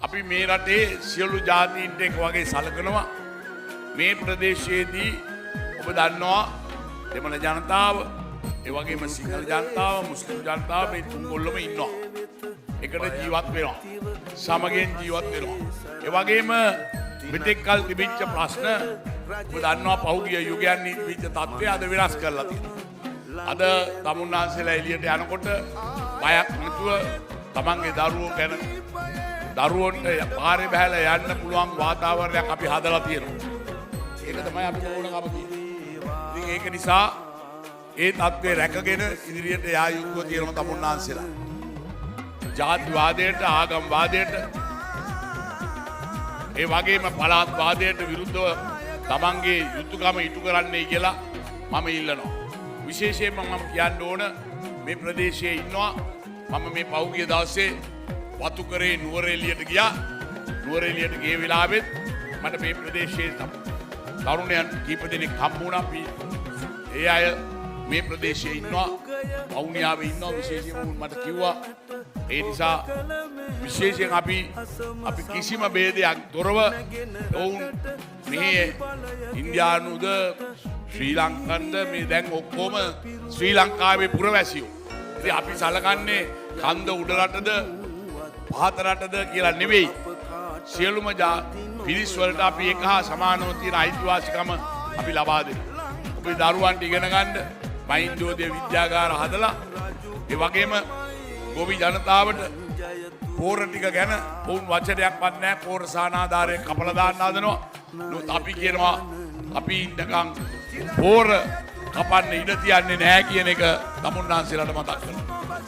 අපි මේ රටේ සියලු ජාතීන්ට එක වගේ සලකනවා. මේ ප්‍රදේශයේදී ඔබ දන්නවා දෙමළ ජනතාව, ඒ වගේම සිංහල ජනතාව, මුස්ලිම් ජනතාව මේ තුන් කොල්ලම ඉන්නවා. එකට ජීවත් වෙනවා. සමගියෙන් ජීවත් වෙනවා. ඒ වගේම මෙතෙක් කල තිබිච්ච ප්‍රශ්න ඔබ දන්නවා පහුගිය යුගයන්හි තිබිච්ච තත්ත්වය අද වෙනස් කරලා තියෙනවා. අද තමුන්නාන්සේලා එළියට යනකොට බයක් නැතුව තමන්ගේ දරුවෝ ගැන දරුවන්ට පාරේ බහැලා යන්න පුළුවන් වාතාවරණයක් අපි හදලා තියෙනවා. ඒක තමයි අපි ඕනකම තියෙන්නේ. ඉතින් ඒක නිසා ඒ තත්ත්වය රැකගෙන ඉදිරියට යා යුතුව තියෙනවා තමුන්නාන්සේලා. ජාතිවාදයට, ආගම්වාදයට, ඒ වගේම පළාත්වාදයට විරුද්ධව තමන්ගේ යුතුයකම ඉටු කරන්නයි කියලා මම ඉල්ලනවා. විශේෂයෙන්ම මම කියන්න ඕන මේ ප්‍රදේශයේ ඉන්නවා. මම මේ පහුගිය දවසේ වතුකරේ නුවරඑළියට ගියා. නුවරඑළියට ගිය වෙලාවෙත් මට මේ ප්‍රදේශයේ තරුණයන් කීප දෙනෙක් හම්බ වුණා. ඒ අය මේ ප්‍රදේශයේ ඉන්නවා. වවුනියාවේ ඉන්නවා. විශේෂයෙන්ම මට කිව්වා ඒ නිසා විශේෂයෙන් අපි කිසිම ભેදයක් තොරව ඔවුන් මේ ඉන්දියානුද ශ්‍රී ලංකන්ද මේ දැන් ඔක්කොම ශ්‍රී ලංකාවේ පුරවැසියෝ. ඉතින් අපි සලකන්නේ කන්ද උඩ රටද පහත රටද කියලා නෙවෙයි. සියලුම පිරිස් වලට අපි එක හා සමානව තියෙන අයිතිවාසිකම අපි ලබා දෙනවා. අපේ දරුවන්ට ඉගෙන ගන්න මහින්දෝදය විද්‍යාගාර හදලා ඒ වගේම ගෝවි ජනතාවට පෝර ටික ගැන වුන් වචනයක්වත් නැහැ. පෝර සානාධාරයෙන් කපලා දාන්න හදනවා. නමුත් අපි කියනවා අපි ඉන්නකම් පෝර කපන්න ඉඩ තියන්නේ නැහැ කියන එක තමුන්නාන්සේලාට මතක් කරනවා.